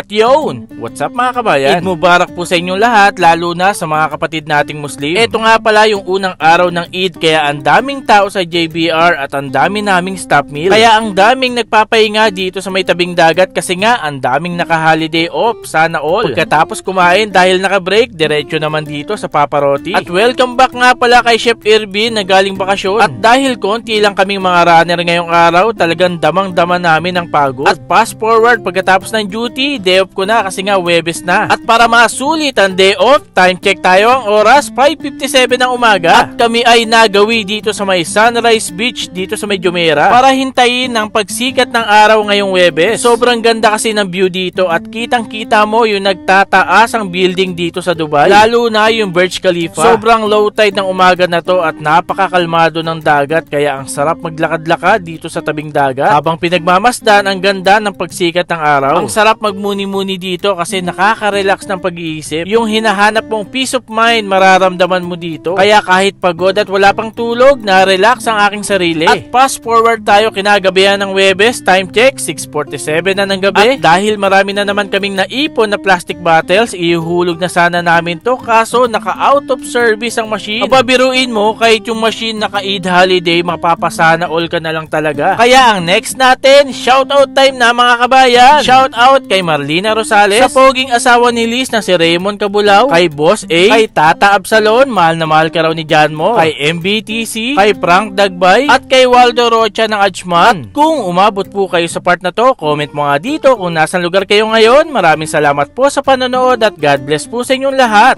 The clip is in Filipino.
At yun, what's up mga kabayan? Eid Mubarak po sa inyong lahat, lalo na sa mga kapatid nating Muslim. Ito nga pala yung unang araw ng Eid, kaya ang daming tao sa JBR at ang dami naming stop meal. Kaya ang daming nagpapahinga dito sa may tabing dagat kasi nga ang daming naka-holiday off, sana all. Pagkatapos kumain dahil naka-break, diretso naman dito sa Papa Roti. At welcome back nga pala kay Chef Irvin na galing bakasyon. At dahil konti lang kaming mga runner ngayong araw, talagang damang-dama namin ang pagod. At fast forward pagkatapos ng duty, day off ko na kasi nga Webes na. At para masulit ang day off, time check tayo, ang oras 5:57 ng umaga. At kami ay nagawi dito sa may Sunrise Beach dito sa may Jumeirah para hintayin ang pagsikat ng araw ngayong Webes. Sobrang ganda kasi ng view dito at kitang-kita mo yung nagtataas ang building dito sa Dubai. Lalo na yung Burj Khalifa. Sobrang low tide ng umaga na to at napakakalmado ng dagat kaya ang sarap maglakad-lakad dito sa tabing dagat. Habang pinagmamasdan ang ganda ng pagsikat ng araw. Ang sarap magmuni-muni dito kasi nakaka-relax ng pag-iisip. Yung hinahanap mong peace of mind mararamdaman mo dito. Kaya kahit pagod at wala pang tulog, na-relax ang aking sarili. At fast forward tayo kinagabihan ng Webes, time check 6:47 na ng gabi. At dahil marami na naman kaming naipon na plastic bottles, ihuhulog na sana namin to kaso naka-out of service ang machine. Mababiruin mo kahit yung machine naka-Eid holiday, mapapasana all ka na lang talaga. Kaya ang next natin, shoutout time na mga kabayan. Shoutout kay Marlina Rosales, sa poging asawa ni Liz na si Raymond Cabulao, kay Boss A, kay Tata Absalon, mahal na mahal ka raw ni John mo, kay MBTC, kay Frank Dagbay, at kay Waldo Rocha ng Ajman. At kung umabot po kayo sa part na to, comment mo nga dito kung nasan lugar kayo ngayon. Maraming salamat po sa panonood at God bless po sa inyong lahat.